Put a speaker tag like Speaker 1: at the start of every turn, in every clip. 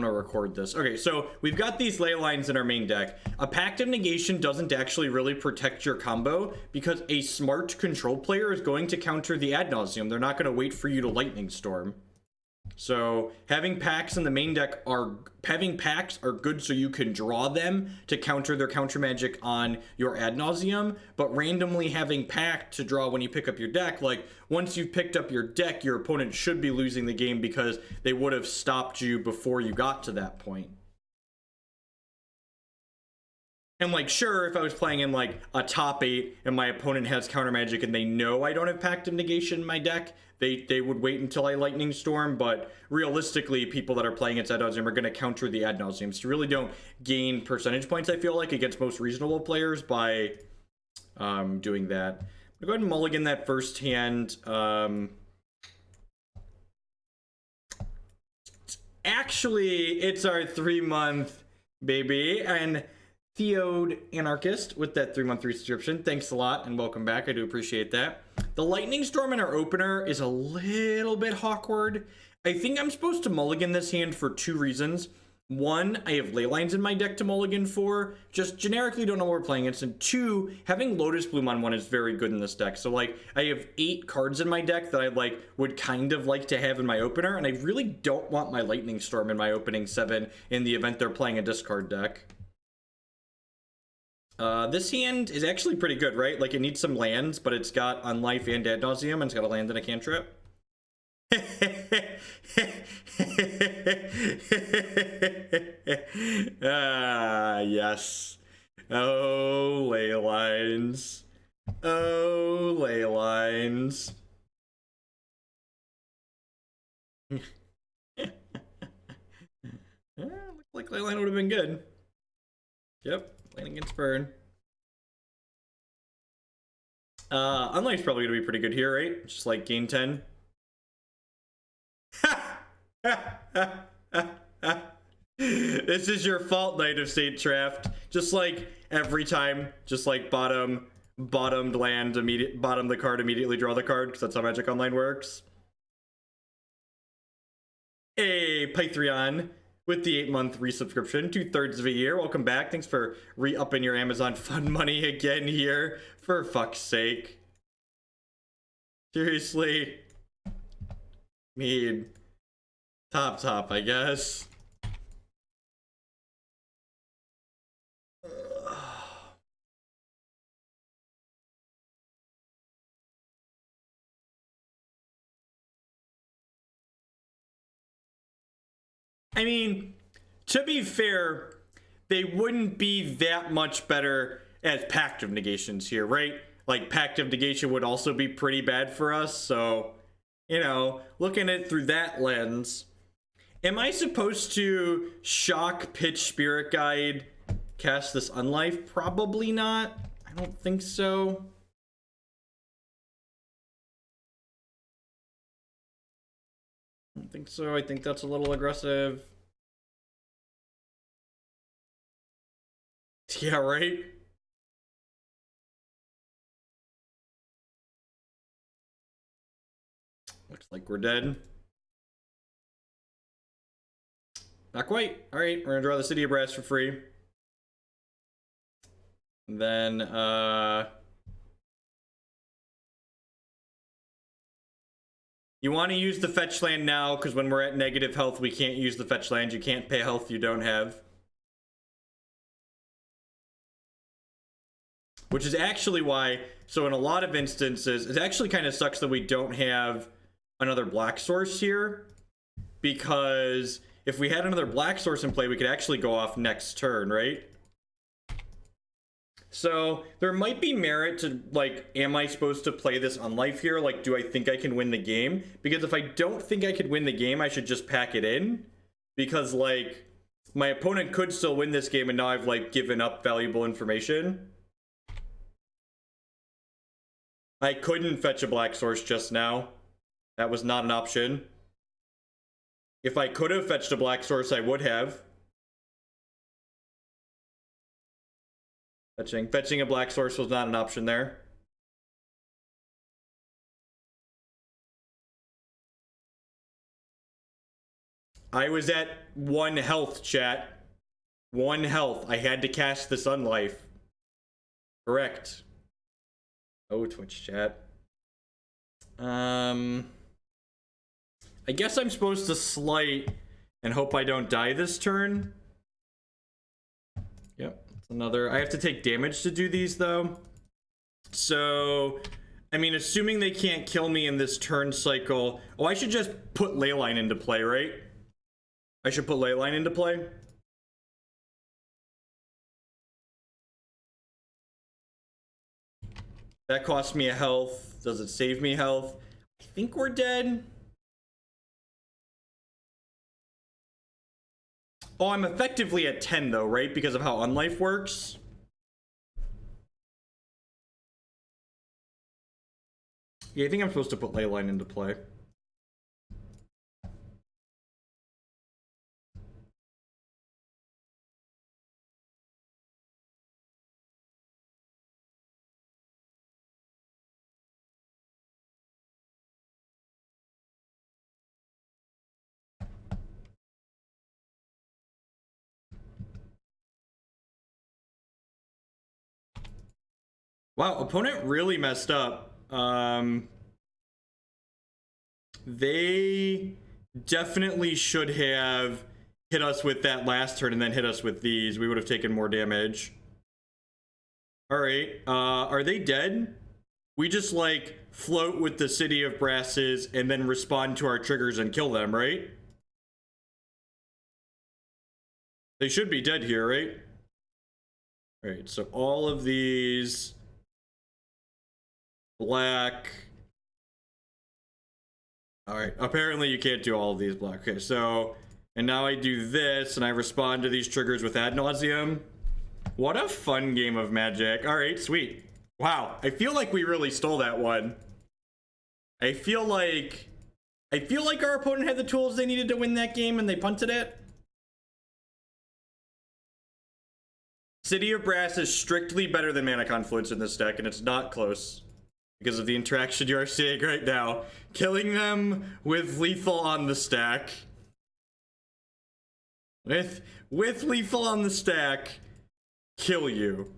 Speaker 1: gonna record this. Okay, so we've got these ley lines in our main deck. A Pact of Negation doesn't actually really protect your combo because a smart control player is going to counter the Ad Nauseam. They're not gonna wait for you to Lightning Storm. So having packs in the main deck are good so you can draw them to counter their counter magic on your Ad Nauseam, but randomly having pack to draw when you pick up your deck, like once you've picked up your deck, your opponent should be losing the game because they would have stopped you before you got to that point. And like, sure, if I was playing in like a top 8 and my opponent has counter magic and they know I don't have Pact of Negation in my deck, they would wait until I Lightning Storm. But realistically, people that are playing against Ad Nauseam are going to counter the Ad Nauseam. So you really don't gain percentage points, I feel like, against most reasonable players by doing that. I'm going to go ahead and mulligan that first hand. Actually, it's our 3-month baby. And Theode Anarchist with that 3-month resubscription. Thanks a lot and welcome back. I do appreciate that. The Lightning Storm in our opener is a little bit awkward. I think I'm supposed to mulligan this hand for 2 reasons. One, I have ley lines in my deck to mulligan for. Just generically don't know what we're playing against. And 2, having Lotus Bloom on 1 is very good in this deck. So like I have 8 cards in my deck that I like would kind of like to have in my opener. And I really don't want my Lightning Storm in my opening 7 in the event they're playing a discard deck. This hand is actually pretty good, right? Like, it needs some lands, but it's got Unlife and Ad Nauseam, and it's got a land and a cantrip. Yes. Oh, ley lines. Oh, ley lines. Looks like Leyline would have been good. Yep. Playing against Burn. Unlife's probably gonna be pretty good here, right? Just like gain 10. This is your fault, Knight of Saint Draft. Just like every time, just like bottomed land, bottom the card, immediately draw the card, because that's how Magic Online works. Hey, Pythreon. With the 8-month resubscription, 2/3 of a year. Welcome back. Thanks for re-upping your Amazon fund money again here. For fuck's sake. Seriously. Mean. Top, I guess. I mean, to be fair, they wouldn't be that much better as Pact of Negations here, right? Like, Pact of Negation would also be pretty bad for us, so, you know, looking at it through that lens. Am I supposed to shock, pitch, Spirit Guide, cast this Unlife? Probably not. I don't think so. I don't think so. I think that's a little aggressive. Yeah, right? Looks like we're dead. Not quite. All right, we're gonna draw the City of Brass for free. And then, you want to use the fetch land now, because when we're at negative health, we can't use the fetch land. You can't pay health you don't have. Which is actually why, so in a lot of instances, it actually kind of sucks that we don't have another black source here. Because if we had another black source in play, we could actually go off next turn, right? So there might be merit to, like, am I supposed to play this Unlife here? Like, do I think I can win the game? Because if I don't think I could win the game, I should just pack it in. Because, like, my opponent could still win this game and now I've, like, given up valuable information. I couldn't fetch a black source just now. That was not an option. If I could have fetched a black source, I would have. Fetching a black source was not an option there. I was at 1 health, chat. 1 health. I had to cast this Unlife. Correct. Oh, Twitch chat. I guess I'm supposed to slight and hope I don't die this turn. Yep, that's another. I have to take damage to do these, though. So, I mean, assuming they can't kill me in this turn cycle... Oh, I should just put Leyline into play, right? I should put Leyline into play. That costs me a health. Does it save me health? I think we're dead. Oh, I'm effectively at 10 though, right? Because of how Unlife works. Yeah, I think I'm supposed to put Leyline into play. Wow, opponent really messed up. They definitely should have hit us with that last turn and then hit us with these. We would have taken more damage. Alright, are they dead? We just, like, float with the City of Brasses and then respond to our triggers and kill them, right? They should be dead here, right? Alright, so all of these... Black... Alright, apparently you can't do all of these black. Okay, so... And now I do this, and I respond to these triggers with Ad Nauseam. What a fun game of Magic. Alright, sweet. Wow, I feel like we really stole that one. I feel like our opponent had the tools they needed to win that game, and they punted it. City of Brass is strictly better than Mana Confluence in this deck, and it's not close. Because of the interaction you are seeing right now. Killing them with lethal on the stack. With lethal on the stack, kill you.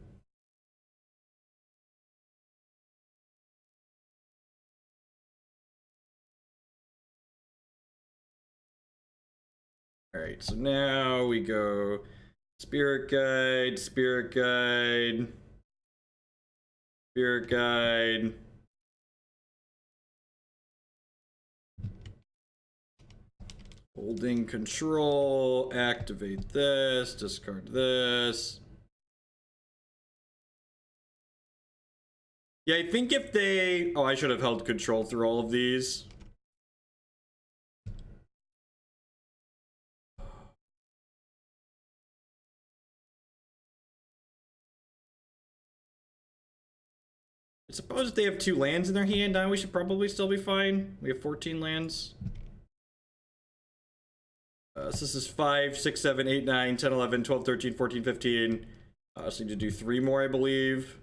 Speaker 1: Alright, so now we go Spirit Guide, Spirit Guide, Spirit Guide. Holding control, activate this, discard this. Yeah, I think if they... Oh, I should have held control through all of these. I suppose if they have 2 lands in their hand, now we should probably still be fine. We have 14 lands. So this is 5, 6, 7, 8, 9, 10, 11, 12, 13, 14, 15. I just need to do 3 more, I believe.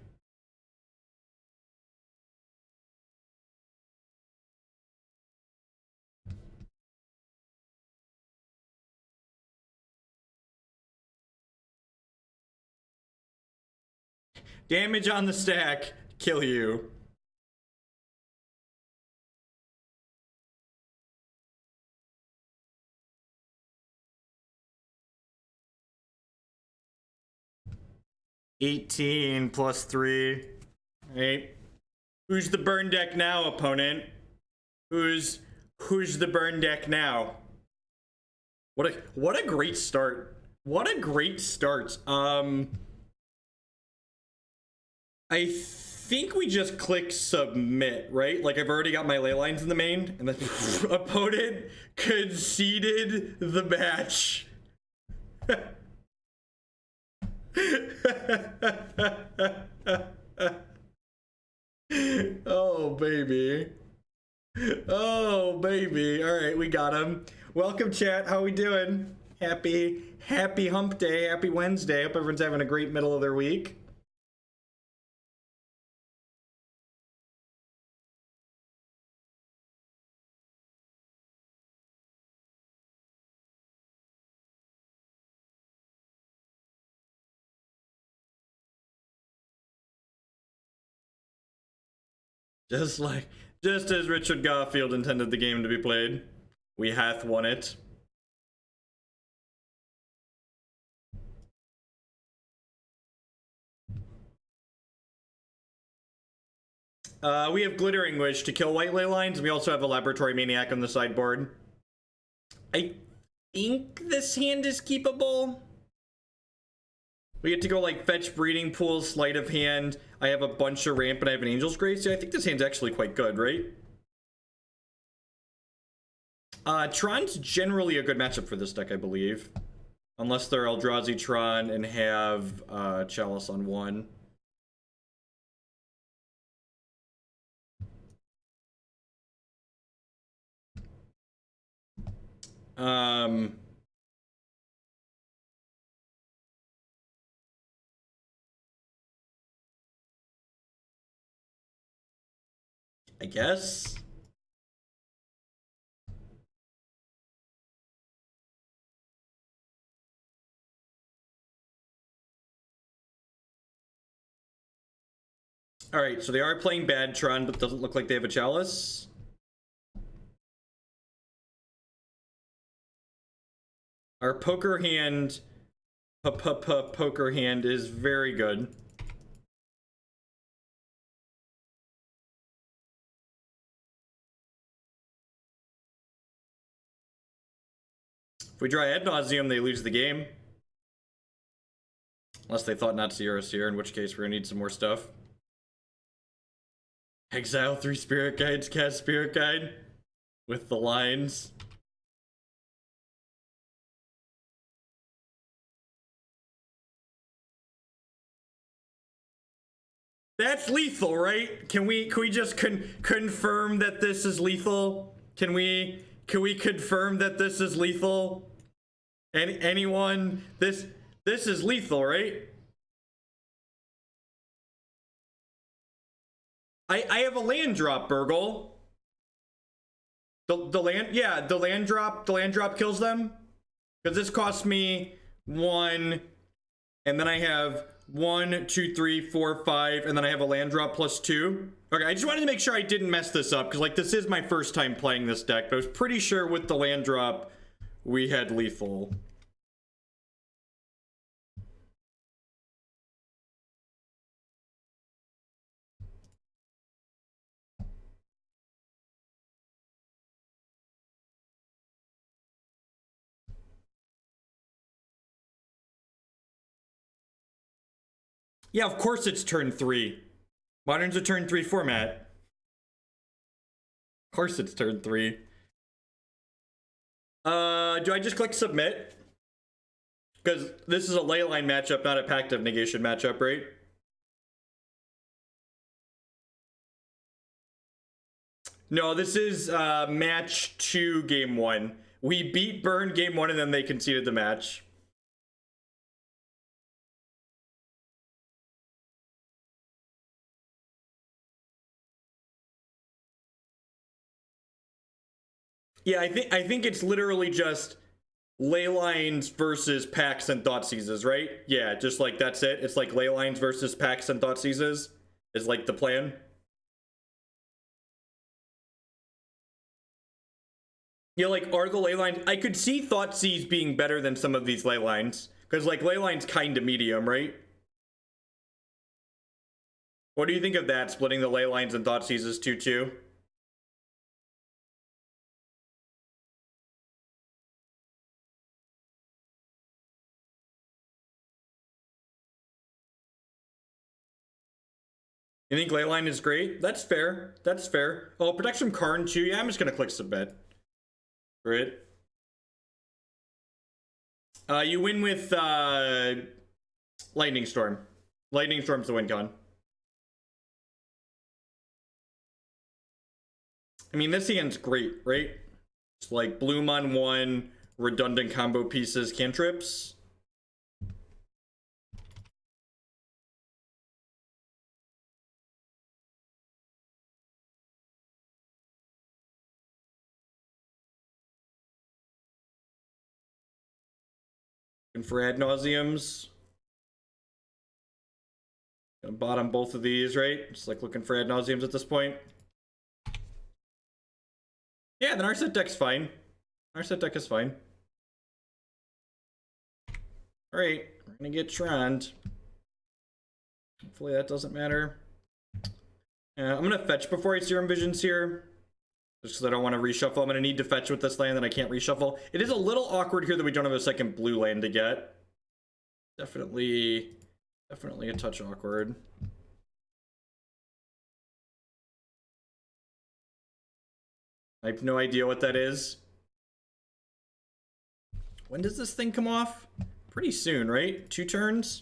Speaker 1: Damage on the stack, kill you. $18 plus 3. Right. Who's the burn deck now, opponent? Who's the burn deck now? What a great start. What a great start. I think we just click submit, right? Like I've already got my ley lines in the main, and the opponent conceded the match. Oh baby. Oh baby. All right, we got him. Welcome chat. How we doing? Happy hump day. Happy Wednesday. Hope everyone's having a great middle of their week. Just as Richard Garfield intended the game to be played, we hath won it. We have Glittering Wish to kill white ley lines. We also have a Laboratory Maniac on the sideboard. I think this hand is keepable. We get to go like fetch Breeding Pool, Sleight of Hand. I have a bunch of ramp and I have an Angel's Grace. Yeah, I think this hand's actually quite good, right? Tron's generally a good matchup for this deck, I believe. Unless they're Eldrazi Tron and have Chalice on one. I guess. All right, so they are playing bad Tron, but doesn't look like they have a Chalice. Our poker hand, poker hand is very good. If we draw Ad Nauseam, they lose the game. Unless they thought not to zero us here, in which case we're gonna need some more stuff. Exile 3 Spirit Guides, cast Spirit Guide with the lines. That's lethal, right? Can we just confirm that this is lethal? Can we confirm that this is lethal? Anyone? This is lethal, right? I have a land drop, Burgle. The land drop kills them. Because this costs me 1, and then I have 1, 2, 3, 4, 5, and then I have a land drop plus 2. Okay, I just wanted to make sure I didn't mess this up, because like this is my first time playing this deck, but I was pretty sure with the land drop we had lethal. Yeah, of course it's turn 3. Modern's a turn 3 format. Of course it's turn 3. Do I just click submit? Because this is a Leyline matchup, not a Pact of Negation matchup, right? No, this is match 2, game 1. We beat Burn game 1 and then they conceded the match. Yeah, I think it's literally just Leylines versus Pacts and Thoughtseizes, right? Yeah, just like that's it. It's like Leylines versus Pacts and Thoughtseizes is like the plan. Yeah, like are the Leylines? I could see Thoughtseize being better than some of these Leylines because like Leyline's kind of medium, right? What do you think of that? Splitting the Leylines and Thoughtseizes 2-2? You think Leyline is great? That's fair. That's fair. Oh, protects from Karn too. Yeah, I'm just gonna click submit. Right. You win with Lightning Storm. Lightning Storm's the win con. I mean, this hand's great, right? It's like Bloom on 1, redundant combo pieces, cantrips. And for Ad Nauseams. Gonna bottom both of these, right? Just like looking for Ad Nauseams at this point. Yeah, then our set deck's fine. Our set deck is fine. Alright, we're gonna get Troned. Hopefully that doesn't matter. I'm gonna fetch before I Serum Visions here. Just because I don't want to reshuffle. I'm gonna need to fetch with this land that I can't reshuffle. It is a little awkward here that we don't have a second blue land to get. Definitely a touch awkward. I have no idea what that is. When does this thing come off? Pretty soon, right? 2 turns?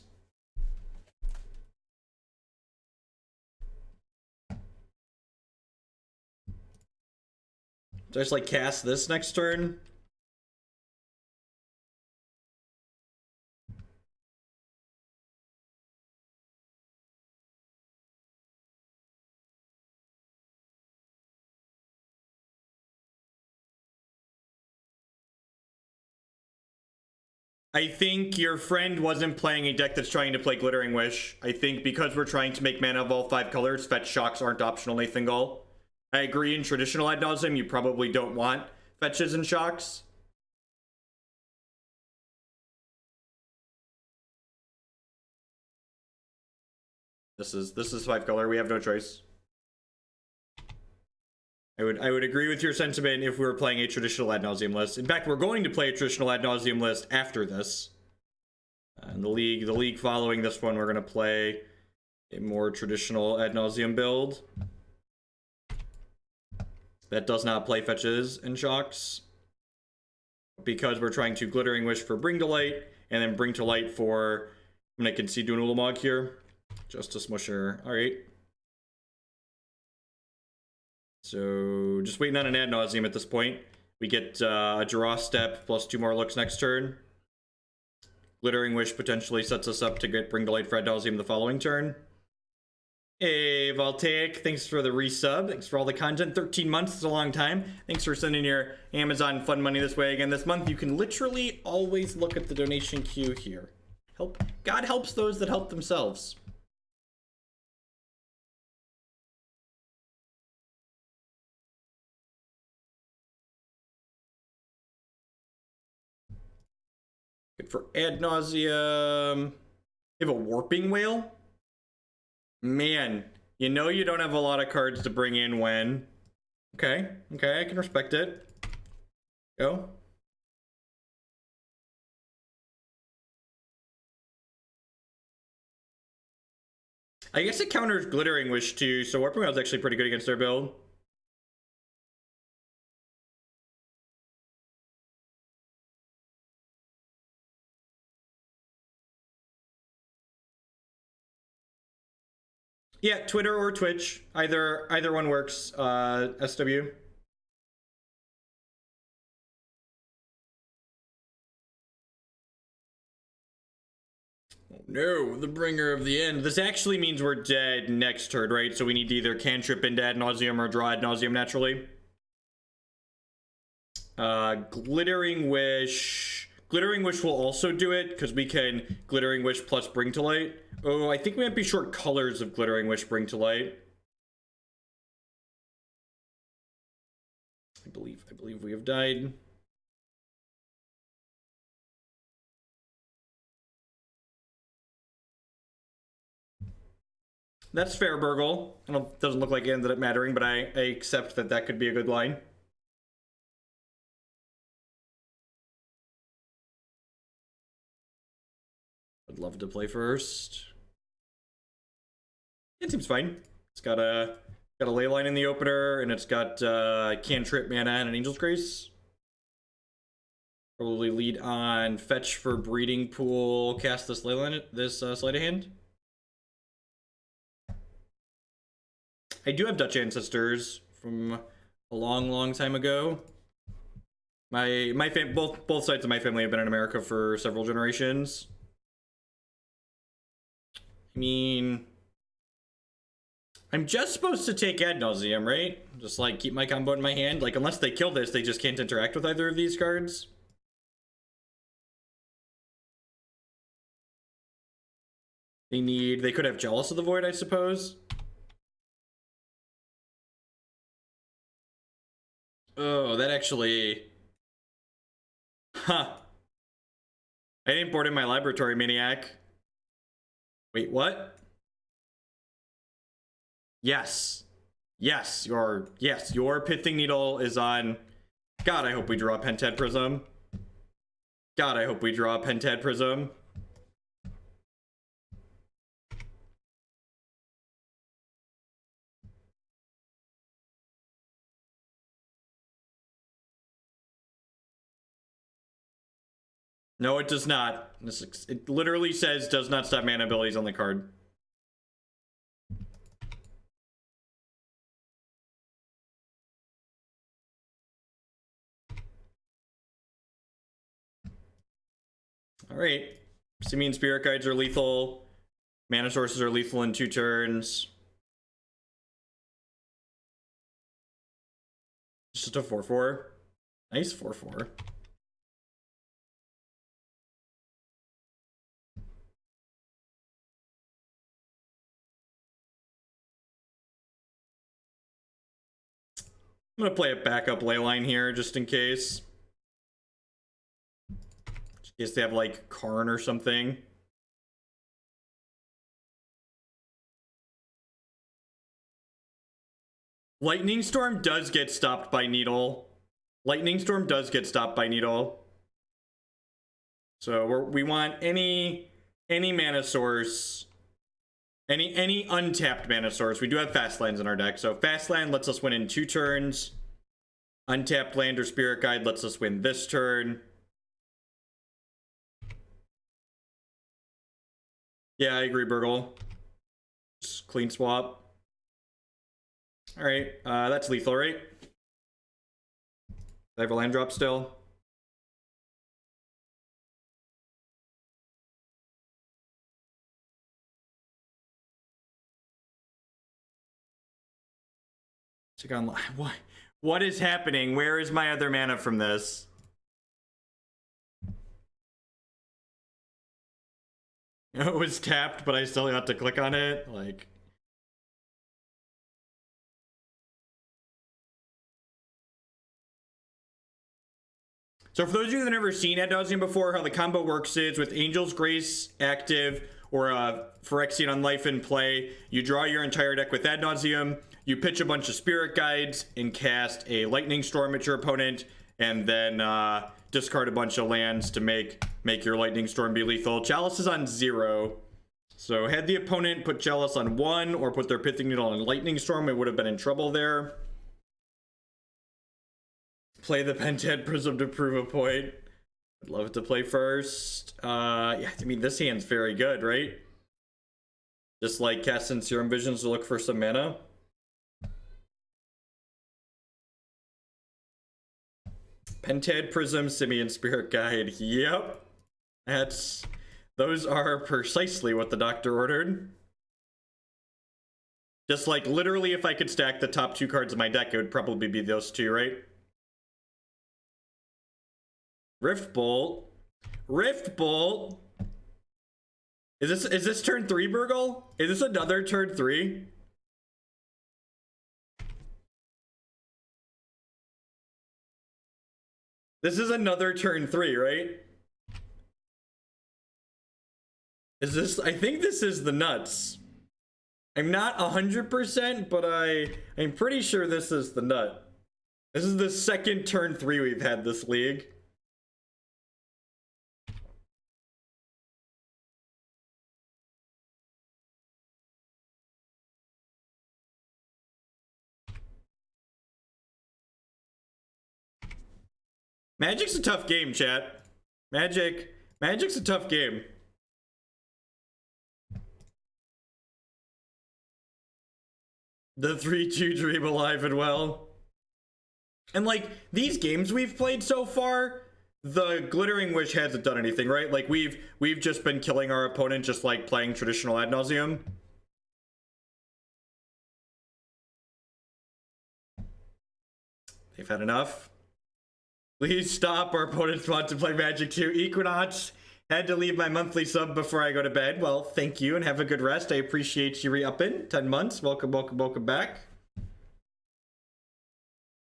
Speaker 1: Do I just like cast this next turn? I think your friend wasn't playing a deck that's trying to play Glittering Wish. I think because we're trying to make mana of all 5 colors, fetch shocks aren't optional, Nathan Gull. I agree, in traditional Ad Nauseam, you probably don't want fetches and shocks. This is 5 color, we have no choice. I would agree with your sentiment if we were playing a traditional Ad Nauseam list. In fact, we're going to play a traditional Ad Nauseam list after this. And the league following this one, we're going to play a more traditional Ad Nauseam build that does not play fetches and shocks, because we're trying to Glittering Wish for Bring to Light, and then Bring to Light for, I'm going to concede to an Ulamog here. Just a Smusher. Alright. So, just waiting on an Ad Nauseam at this point. We get a draw step plus 2 more looks next turn. Glittering Wish potentially sets us up to get Bring to Light for Ad Nauseam the following turn. Hey, Voltaic, thanks for the resub. Thanks for all the content. 13 months is a long time. Thanks for sending your Amazon fund money this way again this month. You can literally always look at the donation queue here. God helps those that help themselves. Good for Ad Nauseam. You have a Warping Whale? Man, you know you don't have a lot of cards to bring in when... Okay, I can respect it. Go. I guess it counters Glittering Wish too, so Warping Whale is actually pretty good against their build. Yeah, Twitter or Twitch. Either one works, SW. Oh no, the Bringer of the End. This actually means we're dead next turn, right? So we need to either cantrip into Ad Nauseam or draw Ad Nauseam naturally. Glittering Wish. Glittering Wish will also do it, because we can Glittering Wish plus Bring to Light. Oh, I think we might be short colors of Glittering Wish Bring to Light. I believe we have died. That's fair, Burgle. It doesn't look like it ended up mattering, but I accept that that could be a good line. I'd love to play first. It seems fine. It's got a Leyline in the opener, and it's got cantrip mana and an Angel's Grace. Probably lead on fetch for Breeding Pool, cast this Leyline, this Sleight of Hand. I do have Dutch ancestors from a long time ago. Both sides of my family have been in America for several generations. I mean, I'm just supposed to take Ad Nauseam, right? Just like keep my combo in my hand. Like, unless they kill this, they just can't interact with either of these cards. They could have Jealous of the Void, I suppose. Oh, that actually... Huh. I imported my Laboratory Maniac. Wait, what? Yes. Yes, your Pithing Needle is on... God, I hope we draw a Pentad Prism. God, I hope we draw a Pentad Prism. No, it does not. It literally says does not stop mana abilities on the card. Alright. Simian Spirit Guides are lethal. Mana Sources are lethal in 2 turns. Just a 4/4. Nice 4/4. I'm gonna play a backup Leyline here just in case. Just in case they have like Karn or something. Lightning Storm does get stopped by Needle. Lightning Storm does get stopped by Needle. So we want any mana source, any untapped mana source. We do have fast lands in our deck, so fast land lets us win in 2 turns. Untapped land or Spirit Guide lets us win this turn. Yeah, I agree, Burgle. Just clean swap. All right, that's lethal, right? I have a land drop still. Check on what is happening? Where is my other mana from this? It was tapped, but I still got to click on it. Like, so for those of you that have never seen Ad Nauseam before, how the combo works is with Angel's Grace active or Phyrexian Unlife in play, you draw your entire deck with Ad Nauseam, you pitch a bunch of Spirit Guides and cast a Lightning Storm at your opponent, and then discard a bunch of lands to make your Lightning Storm be lethal. Chalice is on 0. So had the opponent put Chalice on 1 or put their Pithing Needle on Lightning Storm, it would have been in trouble there. Play the Pentad Prism to prove a point. I'd love it to play first. Yeah, I mean, this hand's very good, right? Just like casting Serum Visions to look for some mana. Pentad Prism, Simian Spirit Guide. Yep. Those are precisely what the doctor ordered. Just like literally if I could stack the top 2 cards of my deck, it would probably be those 2, right? Rift Bolt. Rift Bolt. Is this turn 3, Burgle? Is this another turn 3? This is another turn 3, right? Is this... I think this is the nuts. I'm not 100%, but I'm pretty sure this is the nut. This is the second turn 3 we've had this league. Magic's a tough game, chat. Magic's a tough game. The 3-2 Dream alive and well. And like, these games we've played so far, the Glittering Wish hasn't done anything, right? Like, we've just been killing our opponent just like playing traditional Ad Nauseam. They've had enough. Please stop. Our opponents want to play Magic too. Equinox, had to leave my monthly sub before I go to bed. Well, thank you and have a good rest. I appreciate you re-upping. 10 months. Welcome, welcome, welcome back.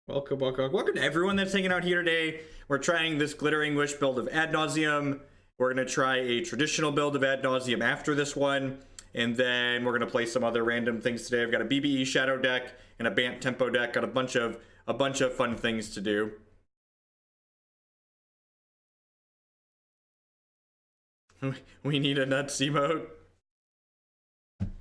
Speaker 1: Welcome, welcome, welcome to everyone that's hanging out here today. We're trying this Glittering Wish build of Ad Nauseam. We're going to try a traditional build of Ad Nauseam after this one. And then we're going to play some other random things today. I've got a BBE Shadow deck and a Bant Tempo deck. Got a bunch of fun things to do. We need a nuts emote.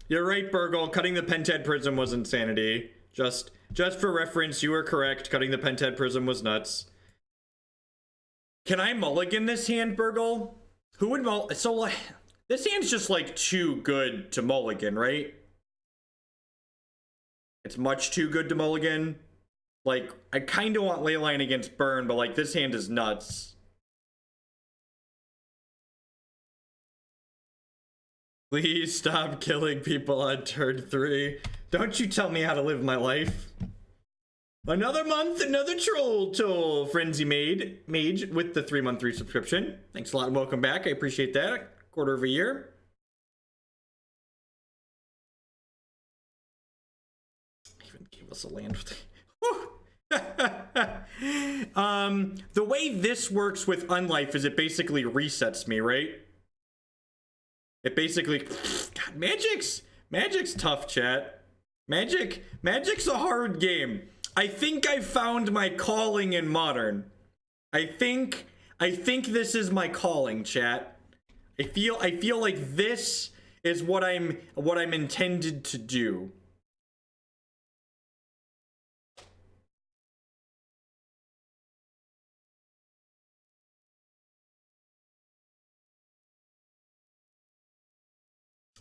Speaker 1: You're right, Burgle. Cutting the Pentad Prism was insanity. Just for reference, you were correct. Cutting the Pentad Prism was nuts. Can I mulligan this hand, Burgle? Who would mulligan? So, like, this hand's just, like, too good to mulligan, right? It's much too good to mulligan. Like, I kind of want Leyline against Burn, but, like, this hand is nuts. Please stop killing people on turn 3. Don't you tell me how to live my life. Another month, another troll tool. Frenzy Mage with the 3-month resubscription. Thanks a lot and welcome back. I appreciate that. Quarter of a year. Even gave us a land with the way this works with Unlife is it basically resets me, right? It basically, God, Magic's tough, chat. Magic's a hard game. I think I found my calling in Modern. I think this is my calling, chat. I feel like this is what I'm intended to do.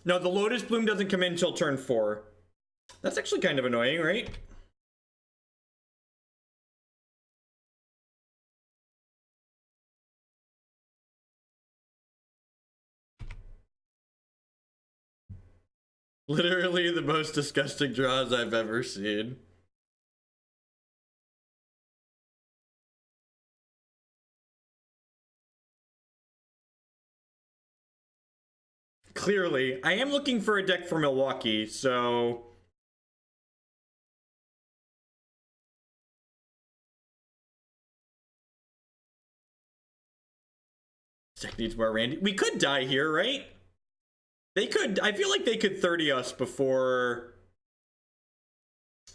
Speaker 1: No, the Lotus Bloom doesn't come in until turn 4. That's actually kind of annoying, right? Literally the most disgusting draws I've ever seen. Clearly, I am looking for a deck for Milwaukee, so... This deck needs more Randy. We could die here, right? They could, I feel like they could 30 us before...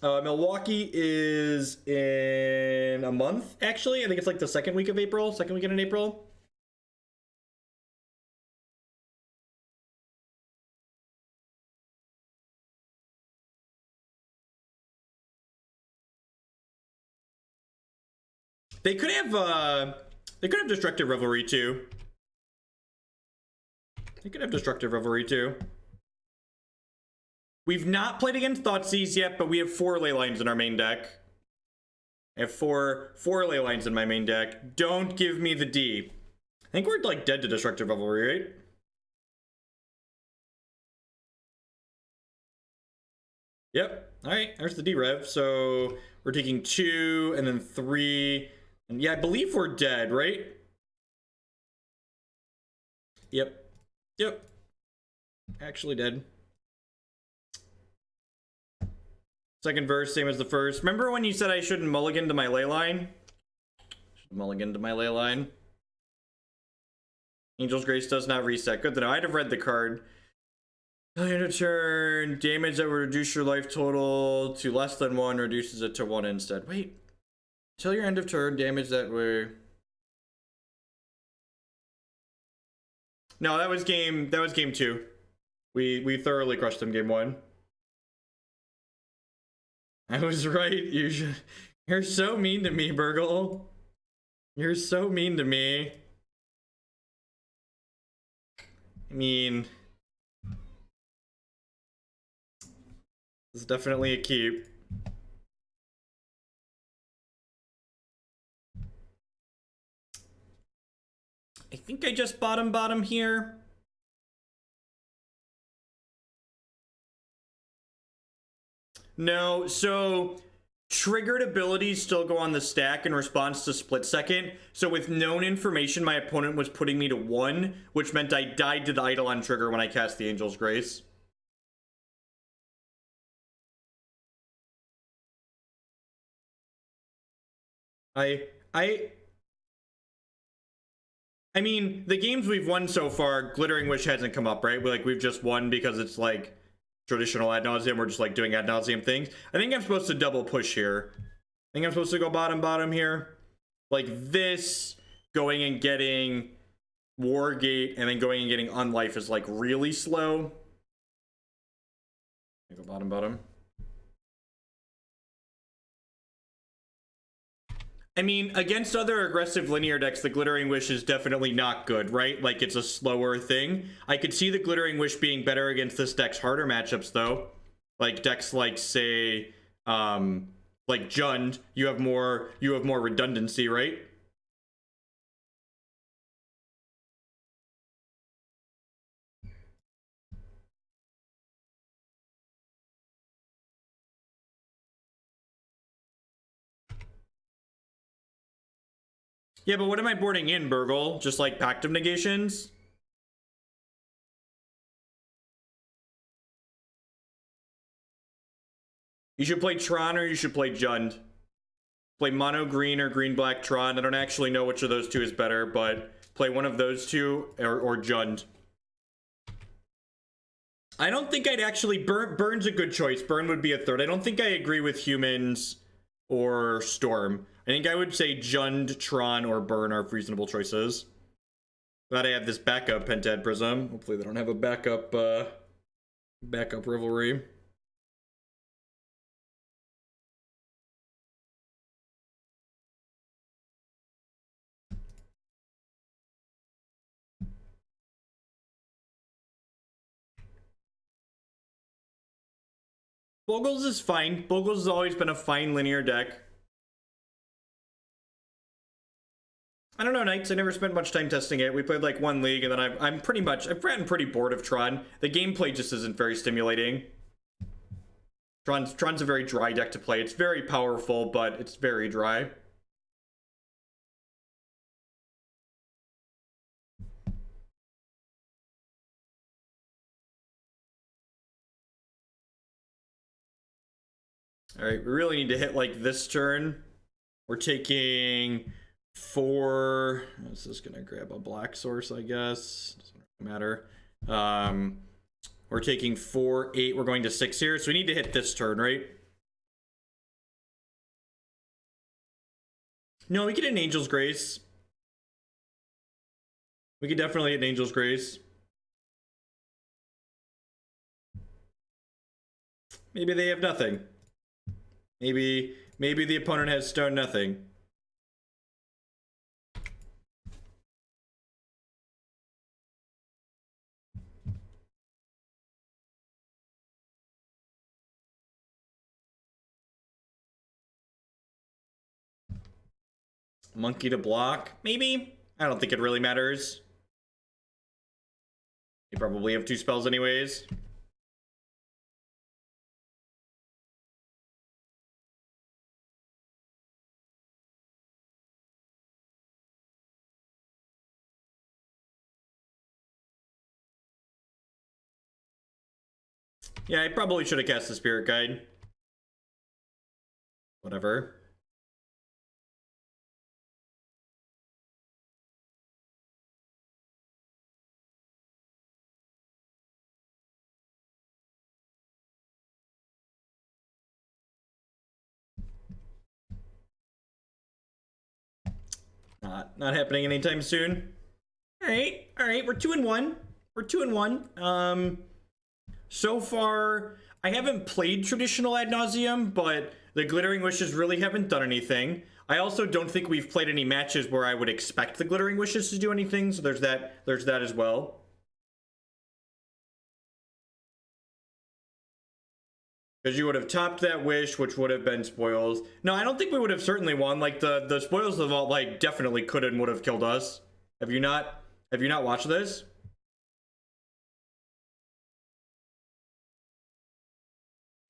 Speaker 1: Milwaukee is in a month, actually. I think it's like the second weekend in April. They could have Destructive Revelry too. We've not played against Thoughtseize yet, but we have 4 Leylines in our main deck. I have four Leylines in my main deck. Don't give me the D. I think we're like dead to Destructive Revelry, right? Yep. Alright, there's the D-Rev. So we're taking 2 and then 3. And yeah, I believe we're dead, right? Yep. Actually dead. Second verse, same as the first. Remember when you said I shouldn't mulligan to my Leyline? Mulligan to my Leyline. Angel's Grace does not reset. Good to know. I'd have read the card. End of turn. Damage that would reduce your life total to less than 1 reduces it to 1 instead. Wait. Till your end of turn, damage that were... No, that was game 2. We thoroughly crushed them game 1. I was right. You're so mean to me, Burgle. You're so mean to me. I mean, it's definitely a keep. I think I just bottom here. No, so triggered abilities still go on the stack in response to split second. So with known information, my opponent was putting me to 1, which meant I died to the Eidolon trigger when I cast the Angel's Grace. I I I mean, the games we've won so far, Glittering Wish hasn't come up, right? We've just won because it's like traditional Ad Nauseam. We're just like doing Ad Nauseam things. I think I'm supposed to double push here. I think I'm supposed to go bottom here. Like this, going and getting Wargate and then going and getting Unlife is like really slow. I go bottom. I mean, against other aggressive linear decks, the Glittering Wish is definitely not good, right? Like, it's a slower thing. I could see the Glittering Wish being better against this deck's harder matchups, though. Like, decks like, say, like Jund, you have more redundancy, right? Yeah, but what am I boarding in, Burgle? Just like Pact of Negations? You should play Tron or you should play Jund. Play mono green or green black Tron. I don't actually know which of those two is better, but play one of those two or Jund. I don't think I'd actually Burn's a good choice. Burn would be a third. I don't think I agree with Humans or Storm. I think I would say Jund, Tron, or Burn are reasonable choices. Glad I have this backup Pentad Prism. Hopefully they don't have a backup rivalry. Bogles is fine. Bogles has always been a fine linear deck. I don't know, Knights. I never spent much time testing it. We played like one league, and then I've gotten pretty bored of Tron. The gameplay just isn't very stimulating. Tron's a very dry deck to play. It's very powerful, but it's very dry. All right, we really need to hit like this turn. We're taking 4. This is gonna grab a black source, I guess. Doesn't matter. We're taking 4, 8. We're going to 6 here, so we need to hit this turn, right? No, we could hit an Angel's Grace. We could definitely hit an Angel's Grace. Maybe they have nothing. Maybe the opponent has stone nothing. Monkey to block? Maybe? I don't think it really matters. You probably have 2 spells anyways. Yeah, I probably should have cast the Spirit Guide. Whatever. Not happening anytime soon. All right, we're 2-1. We're 2-1. So far, I haven't played traditional Ad Nauseam, but the Glittering Wishes really haven't done anything. I also don't think we've played any matches where I would expect the Glittering Wishes to do anything, so there's that as well. Because you would have topped that wish, which would have been spoils. No, I don't think we would have certainly won. Like the spoils of all like definitely could and would have killed us. Have you not watched this?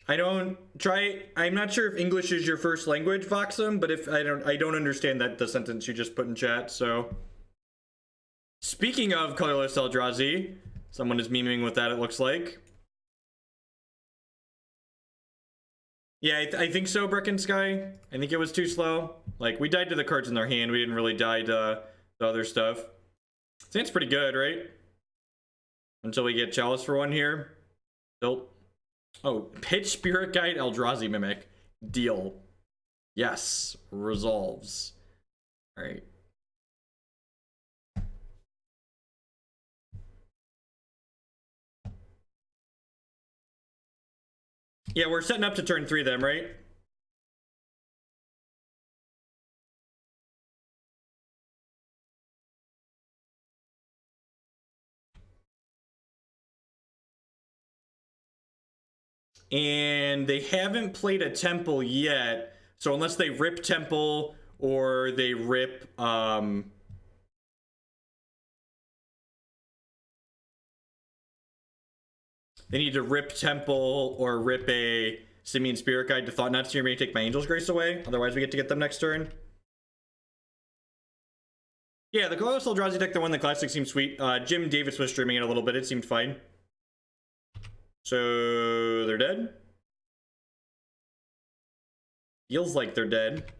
Speaker 1: I'm not sure if English is your first language, Voxum, but if I don't understand the sentence you just put in chat, so. Speaking of Colorless Eldrazi, someone is memeing with that, it looks like. Yeah, I think so, Brecken Sky. I think it was too slow. Like, we died to the cards in their hand. We didn't really die to the other stuff. I think it's pretty good, right? Until we get Chalice for one here. Nope. Oh, Pitch Spirit Guide Eldrazi Mimic. Deal. Yes. Resolves. Alright. Yeah, we're setting up to turn 3 then, right? And they haven't played a temple yet. So unless they rip temple or they rip they need to rip temple or rip a Simian Spirit Guide to Thought Nuts. You're going to take my Angel's Grace away. Otherwise, we get to get them next turn. Yeah, the Colorless Eldrazi deck that won the Classic seemed sweet. Jim Davis was streaming it a little bit. It seemed fine. So they're dead. Feels like they're dead.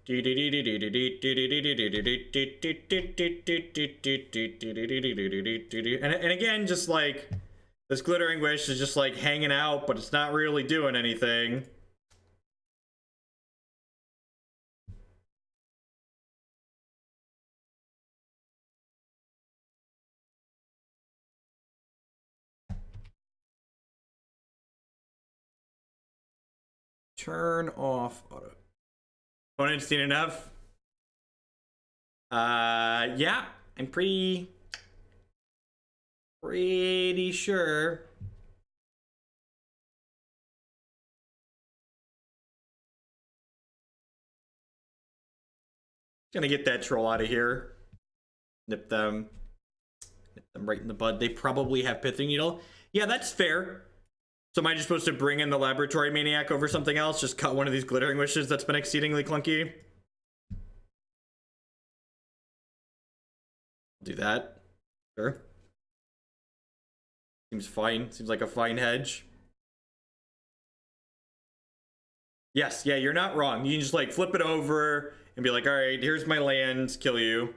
Speaker 1: And again, just like this Glittering Wish is just like hanging out, but it's not really doing anything. Turn off auto. Opponent's seen enough. Yeah, I'm pretty sure. Gonna get that troll out of here. Nip them right in the bud. They probably have Pithing Needle. Yeah, that's fair. So am I just supposed to bring in the Laboratory Maniac over something else? Just cut one of these Glittering Wishes that's been exceedingly clunky? Do that. Sure. Seems fine. Seems like a fine hedge. Yes, yeah, you're not wrong. You can just like flip it over and be like, all right, here's my lands, kill you.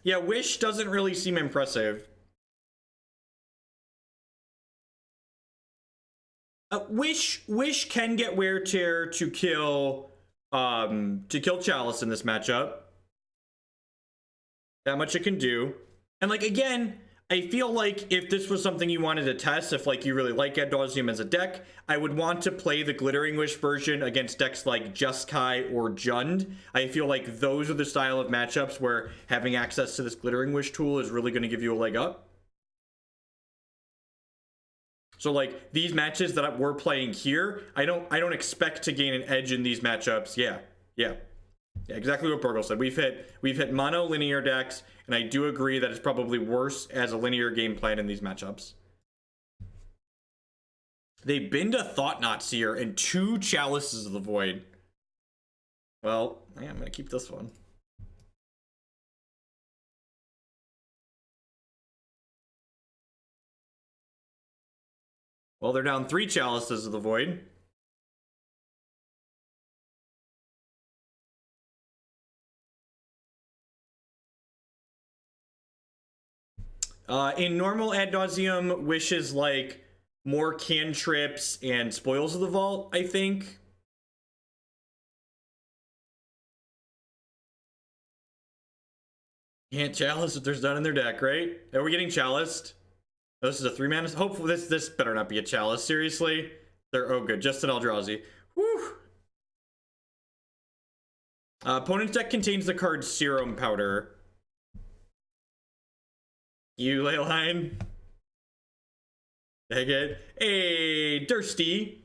Speaker 1: Yeah, Wish doesn't really seem impressive. Wish can get Wear Tear to kill Chalice in this matchup. That much it can do. And like again, I feel like if this was something you wanted to test, if like you really like Ad Nauseam as a deck, I would want to play the Glittering Wish version against decks like Jeskai or Jund. I feel like those are the style of matchups where having access to this Glittering Wish tool is really going to give you a leg up. So like these matches that we're playing here, I don't expect to gain an edge in these matchups. Yeah, exactly what Burgle said. We've hit mono linear decks, and I do agree that it's probably worse as a linear game plan in these matchups. They've been to Thought-Knot Seer and 2 Chalices of the Void. Well, yeah, I'm gonna keep this one. Well, they're down 3 Chalices of the Void. In normal Ad Nauseam, wishes like more cantrips and Spoils of the Vault, I think. Can't Chalice if there's none in their deck, right? Are we getting Chaliced? This is a 3-mana. Hopefully this better not be a Chalice. Seriously, they're good. Just an Eldrazi. Whew. Opponent's deck contains the card Serum Powder. You Leyline. Dang it. Hey, Dursty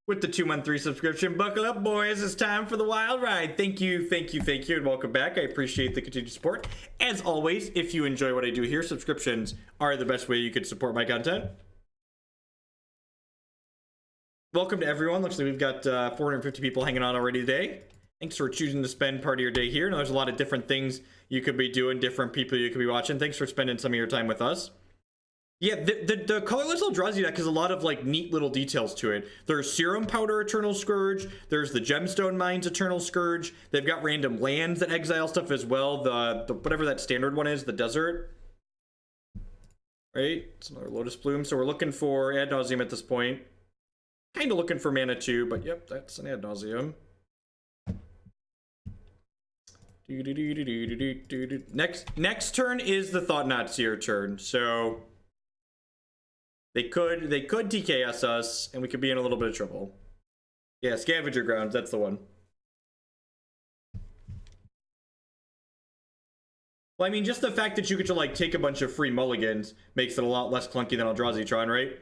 Speaker 1: with the 2-month 3 subscription. Buckle up, boys. It's time for the wild ride. Thank you, and welcome back. I appreciate the continued support. As always, if you enjoy what I do here, subscriptions are the best way you could support my content. Welcome to everyone. Looks like we've got 450 people hanging on already today. Thanks for choosing to spend part of your day here. Now, there's a lot of different things you could be doing, different people you could be watching. Thanks for spending some of your time with us. Yeah, the colorless Eldrazi deck has a lot of like neat little details to it. There's Serum Powder Eternal Scourge. There's the Gemstone Mines Eternal Scourge. They've got random lands that exile stuff as well. The whatever that standard one is, the desert. Right? It's another Lotus Bloom. So we're looking for Ad Nauseam at this point. Kind of looking for mana too, but yep, that's an Ad Nauseam. Next turn is the Thoughtseer turn, so they could TKS us, and we could be in a little bit of trouble. Yeah, Scavenger Grounds, that's the one. Well, I mean, just the fact that you get to like take a bunch of free mulligans makes it a lot less clunky than Eldrazi Tron, right?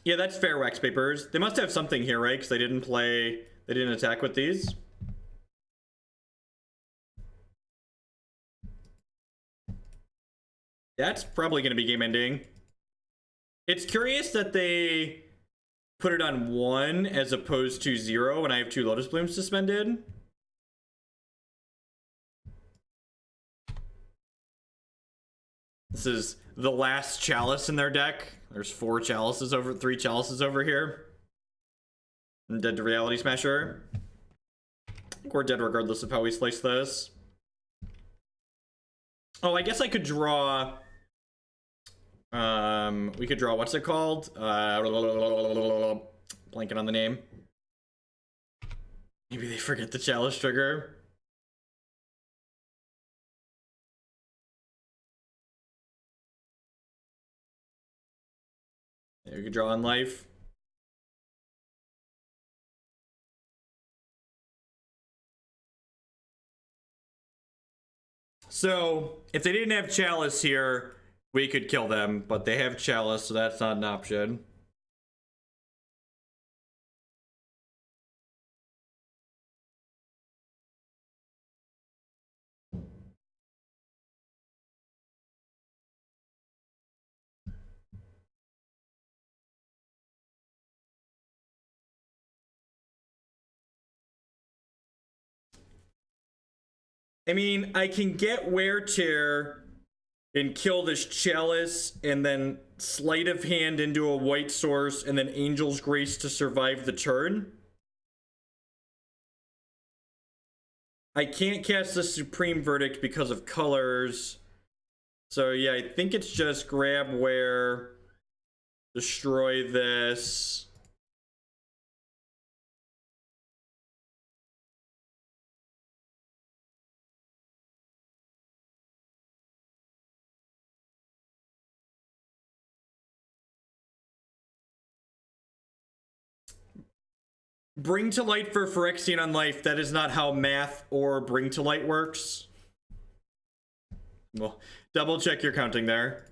Speaker 1: Yeah, that's fair, Wax Papers. They must have something here, right? Because they didn't attack with these. That's probably going to be game ending. It's curious that they put it on 1 as opposed to 0 when I have 2 Lotus Blooms suspended. This is the last chalice in their deck. There's 3 chalices over here. I'm dead to Reality Smasher. We're dead regardless of how we slice this. Oh, I guess I could draw. We could draw, what's it called? Blanking on the name. Maybe they forget the chalice trigger. Yeah, we could draw on life. So, if they didn't have chalice here, we could kill them, but they have chalice, so that's not an option. I mean, I can get Wear Tear and kill this chalice and then Sleight of Hand into a white source and then Angel's Grace to survive the turn. I can't cast the Supreme Verdict because of colors. So yeah, I think it's just grab Wear, destroy this. Bring to Light for Phyrexian Unlife. That is not how math or Bring to Light works. Well, double check your counting there.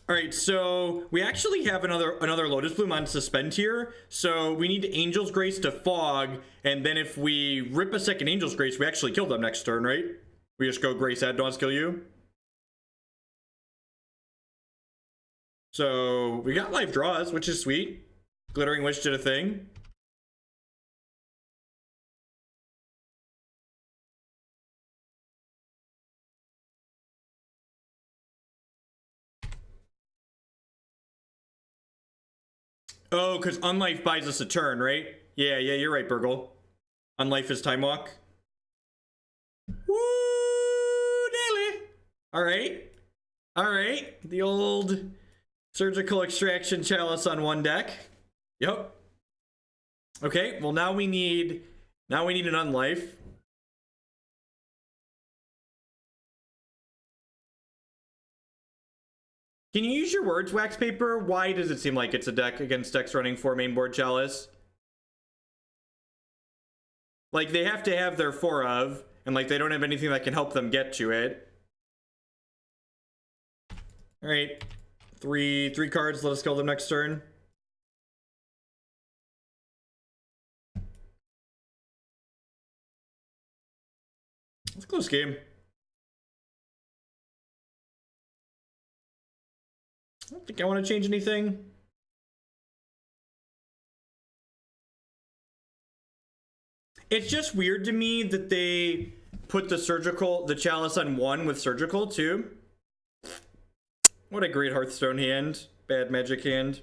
Speaker 1: All right, so we actually have another Lotus Bloom on suspend here. So we need Angel's Grace to fog, and then if we rip a second Angel's Grace, we actually kill them next turn, right? We just go Grace Ad Nauseam, kill you. So we got live draws, which is sweet. Glittering Wish did a thing. Oh, because Unlife buys us a turn, right? Yeah, you're right, Burgle. Unlife is Time Walk. Woo, daily. All right. The old Surgical Extraction Chalice on 1 deck. Yep. Okay, well now we need an Unlife. Can you use your words, Wax Paper? Why does it seem like it's a deck against decks running 4 mainboard Chalice? Like, they have to have their 4 of, and like they don't have anything that can help them get to it. Alright. Three cards, let us kill them next turn. It's a close game. don't think I want to change anything. It's just weird to me that they put the Chalice on 1 with Surgical too. What a great Hearthstone hand. Bad Magic hand.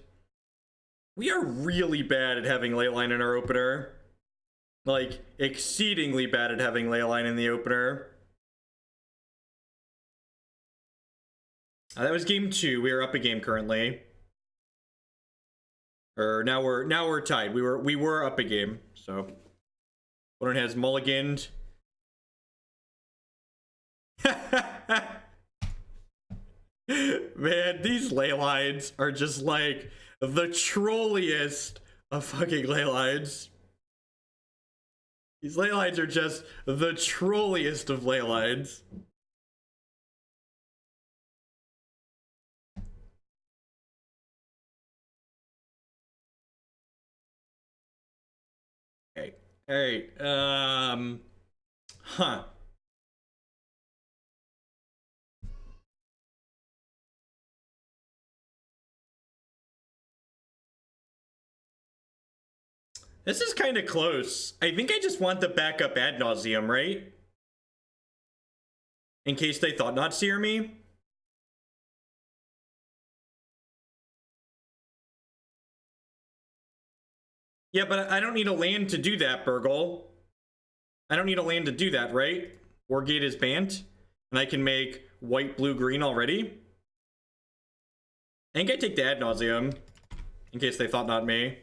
Speaker 1: We are really bad at having Leyline in our opener. Like, exceedingly bad at having Leyline in the opener. That was game 2. We are up a game currently. Or now we're tied. We were up a game, so one has mulliganed. Man, these ley lines are just like the trolliest of fucking ley lines. These ley lines are just the trolliest of ley lines. Okay. All right. Huh. This is kind of close. I think I just want the backup Ad Nauseam, right? In case they thought not seer me. Yeah, but I don't need a land to do that, Burgle. I don't need a land to do that, right? Wargate is banned, and I can make white, blue, green already. I think I take the Ad Nauseam, in case they thought not me.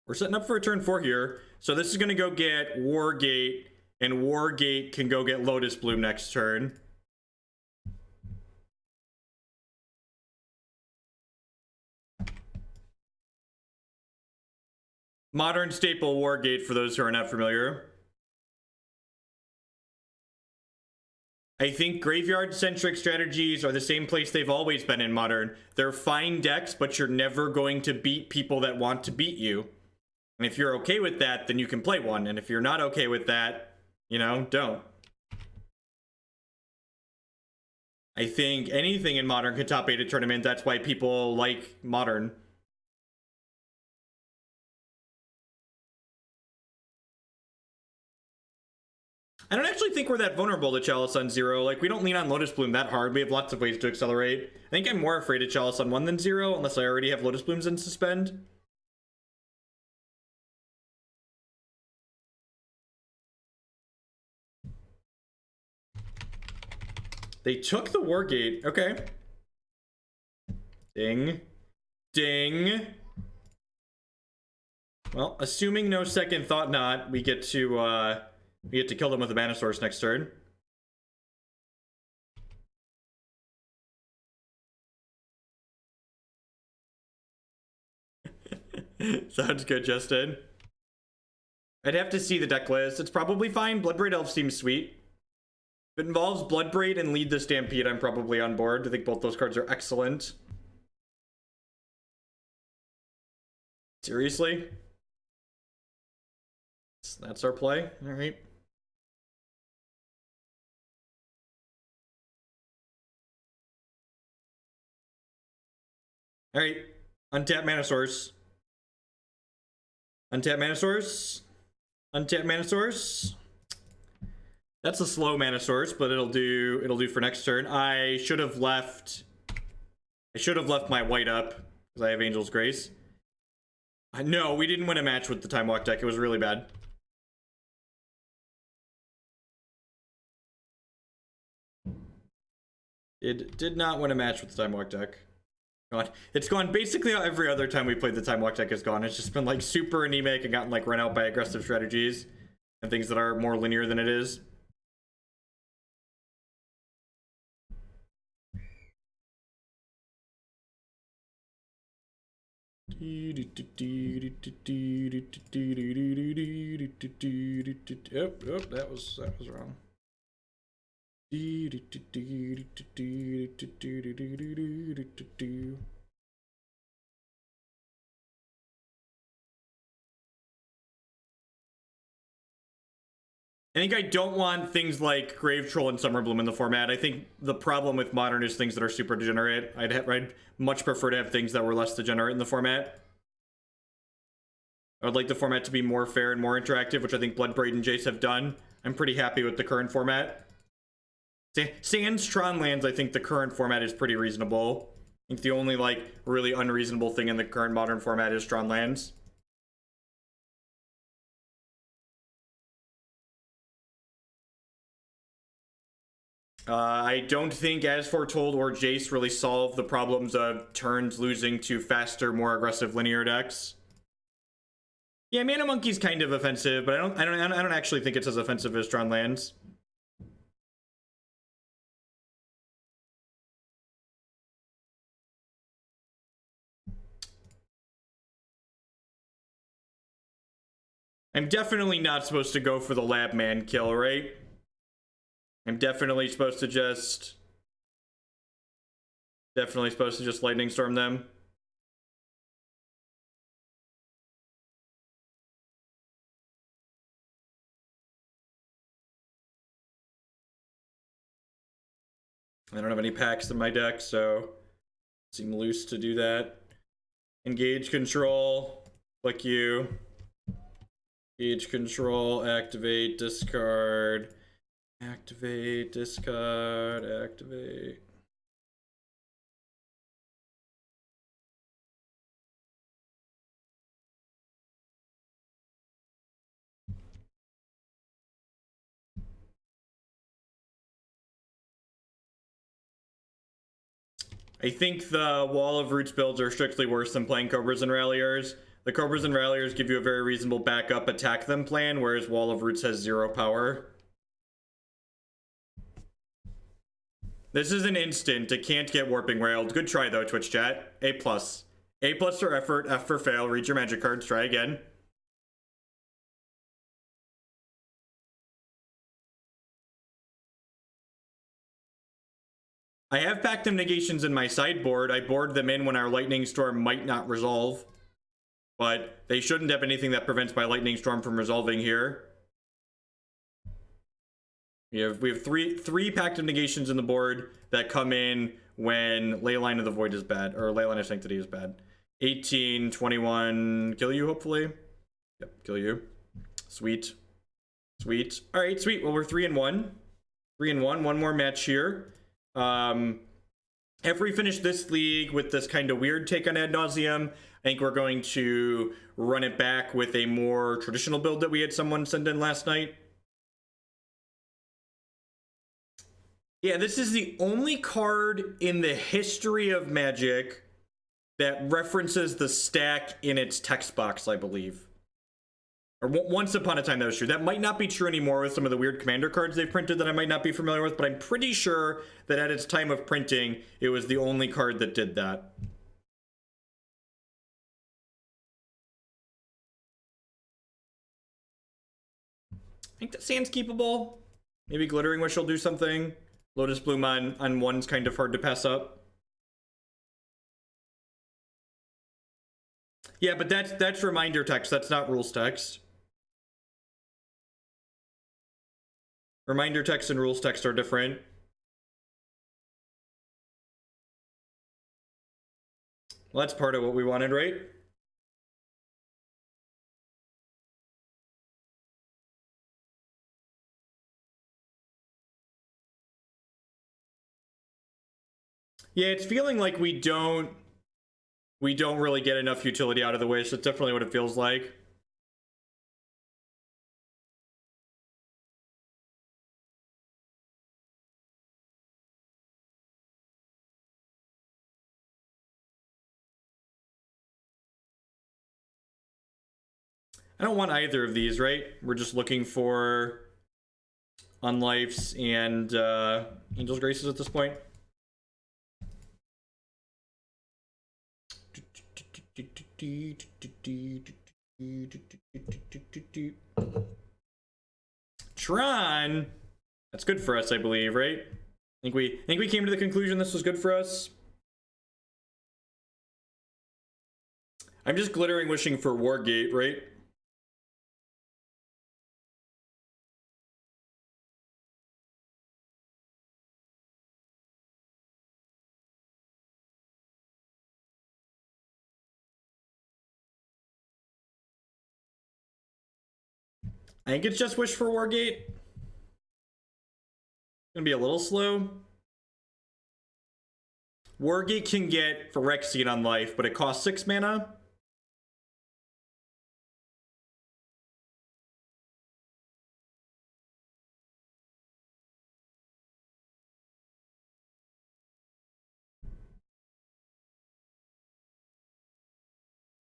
Speaker 1: We're setting up for a turn 4 here. So this is going to go get Wargate, and Wargate can go get Lotus Bloom next turn. Modern staple Wargate for those who are not familiar. I think graveyard-centric strategies are the same place they've always been in Modern. They're fine decks, but you're never going to beat people that want to beat you. And if you're okay with that, then you can play one. And if you're not okay with that, you know, don't. I think anything in Modern could top 8 a tournament. That's why people like Modern. I don't actually think we're that vulnerable to Chalice on 0. Like, we don't lean on Lotus Bloom that hard. We have lots of ways to accelerate. I think I'm more afraid of Chalice on 1 than 0, unless I already have Lotus Blooms in Suspend. They took the Wargate. Okay. Ding. Ding. Well, assuming no second thought not, we get to kill them with a mana source next turn. Sounds good, Justin. I'd have to see the deck list. It's probably fine. Bloodbraid Elf seems sweet. If it involves Bloodbraid and Lead the Stampede, I'm probably on board. I think both those cards are excellent. Seriously? That's our play? Alright. Alright. Untap mana source. Untap mana source. Untap mana source. That's a slow mana source, but it'll do for next turn. I should have left my white up because I have Angel's Grace. No, we didn't win a match with the Time Walk deck. It was really bad. It did not win a match with the Time Walk deck. God, it's gone basically every other time we played the Time Walk deck has gone. It's just been like super anemic and gotten like run out by aggressive strategies and things that are more linear than it is. Oh, that was wrong. I think I don't want things like Grave Troll and Summer Bloom in the format. I think the problem with Modern is things that are super degenerate. I'd much prefer to have things that were less degenerate in the format. I would like the format to be more fair and more interactive, which I think Bloodbraid and Jace have done. I'm pretty happy with the current format. Sans Tron lands, I think the current format is pretty reasonable. I think the only, like, really unreasonable thing in the current Modern format is Tron lands. I don't think As Foretold or Jace really solve the problems of turns losing to faster, more aggressive linear decks. Yeah, Mana Monkey's kind of offensive, but I don't actually think it's as offensive as Tron lands. I'm definitely not supposed to go for the Lab Man kill, right? I'm definitely supposed to just Lightning Storm them. I don't have any packs in my deck, so seem loose to do that. Engage control. Click you. Engage control. Activate. Discard. Activate. Discard. Activate. I think the Wall of Roots builds are strictly worse than playing Cobras and Ralliers. The Cobras and Ralliers give you a very reasonable backup attack them plan, whereas Wall of Roots has 0 power. This is an instant. It can't get Warping Railed. Good try, though, Twitch chat. A+. A+ for effort, F for fail. Read your magic cards. Try again. I have Pact of Negations in my sideboard. I board them in when our Lightning Storm might not resolve. But they shouldn't have anything that prevents my Lightning Storm from resolving here. We have three Pact of Negations in the board that come in when Leyline of the Void is bad, or Leyline of Sanctity is bad. 18, 21, kill you, hopefully. Yep, kill you. Sweet. Sweet. All right, sweet. Well, we're 3-1. 3-1. One more match here. If we finish this league with this kind of weird take on Ad Nauseam, I think we're going to run it back with a more traditional build that we had someone send in last night. Yeah, this is the only card in the history of Magic that references the stack in its text box, I believe. Or once upon a time that was true. That might not be true anymore with some of the weird commander cards they've printed that I might not be familiar with, but I'm pretty sure that at its time of printing, it was the only card that did that. I think that Sand's keepable. Maybe Glittering Wish will do something. Lotus Bloom on one's kind of hard to pass up. Yeah, but that's reminder text. That's not rules text. Reminder text and rules text are different. Well, that's part of what we wanted, right? Yeah, it's feeling like we don't really get enough utility out of the Wish. That's definitely what it feels like. I don't want either of these, right? We're just looking for Unlifes and Angel's Graces at this point. Tron. That's good for us, I believe, right? I think we came to the conclusion this was good for us. I'm just glittering wishing for Wargate, right? I think it's just Wish for Wargate. Gonna be a little slow. Wargate can get Phyrexian Unlife, but it costs 6 mana.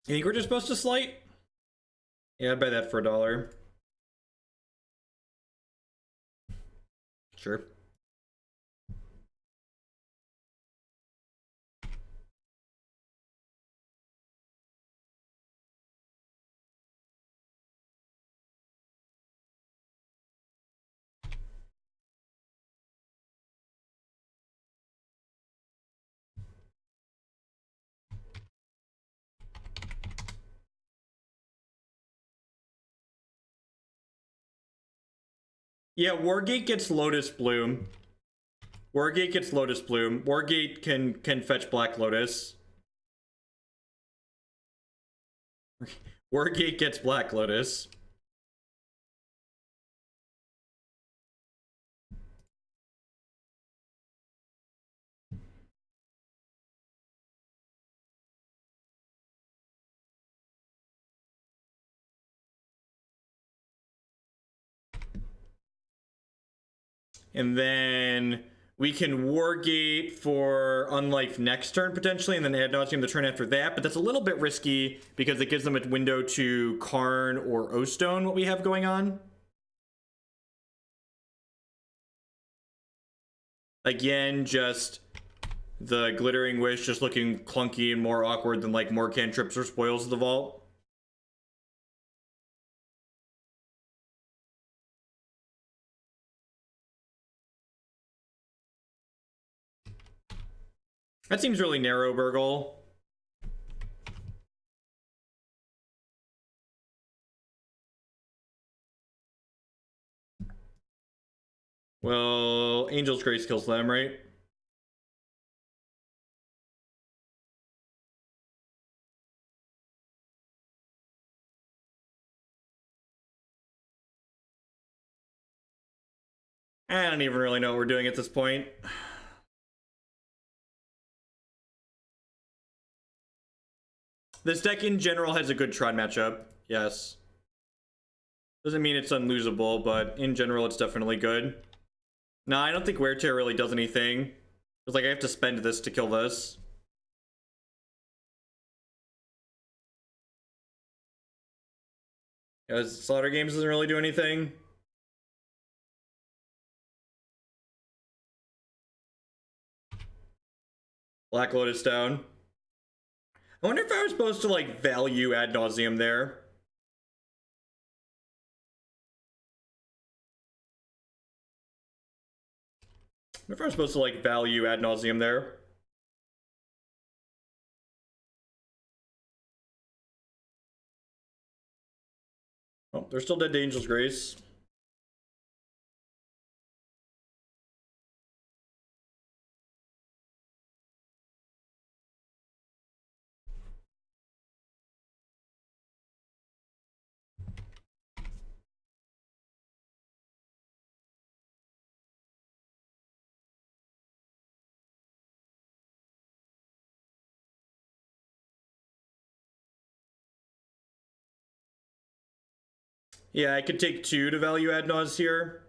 Speaker 1: You think we're just supposed to Sleight? Yeah, I'd buy that for $1. Sure. Yeah, Wargate gets Lotus Bloom. Wargate gets Lotus Bloom. Wargate can fetch Black Lotus. Wargate gets Black Lotus. And then we can Wargate for Unlife next turn, potentially, and then Ad Nauseam the turn after that. But that's a little bit risky because it gives them a window to Karn or O-Stone, what we have going on. Again, just the Glittering Wish just looking clunky and more awkward than like more cantrips or Spoils of the Vault. That seems really narrow, Burgle. Well, Angel's Grace kills them, right? I don't even really know what we're doing at this point. This deck in general has a good Tron matchup, yes. Doesn't mean it's unlosable, but in general it's definitely good. No, I don't think Wear Tear really does anything. It's like I have to spend this to kill this. Because Slaughter Games doesn't really do anything. Black Lotus down. I wonder if I was supposed to like value Ad Nauseam there. I wonder if I was supposed to like value Ad Nauseam there. Oh, they're still dead to Angel's Grace. Yeah, I could take 2 to value Ad Naus here.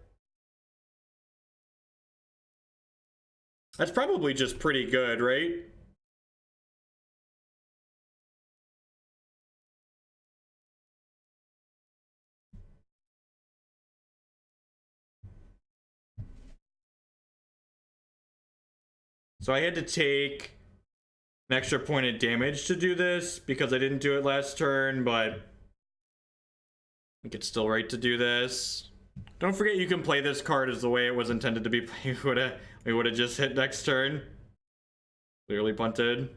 Speaker 1: That's probably just pretty good, right? So I had to take an extra point of damage to do this because I didn't do it last turn, but I think it's still right to do this. Don't forget you can play this card as the way it was intended to be played. We would have just hit next turn. Clearly punted.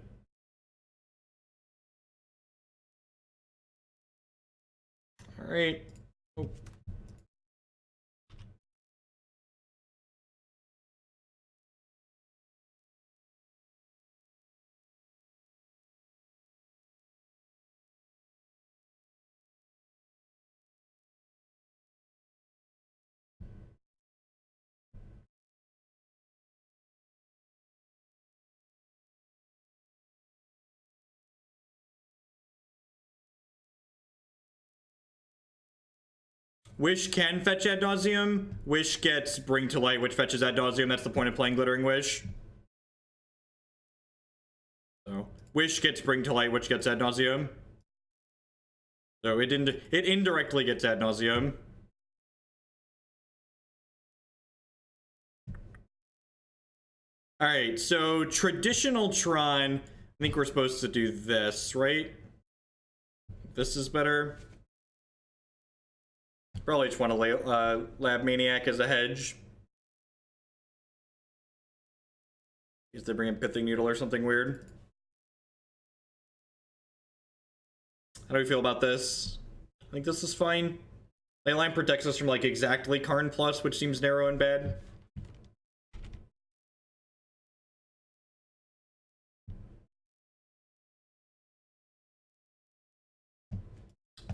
Speaker 1: All right. Oh. Wish can fetch Ad Nauseam. Wish gets Bring to Light, which fetches Ad Nauseam. That's the point of playing Glittering Wish. So, Wish gets Bring to Light, which gets Ad Nauseam. So it indirectly gets Ad Nauseam. Alright, so traditional Tron, I think we're supposed to do this, right? This is better. Probably just want to Lab Maniac as a hedge. Is they bring in Pithing Needle or something weird? How do we feel about this? I think this is fine. Leyline protects us from like exactly Karn Plus, which seems narrow and bad.